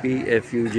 PFUJ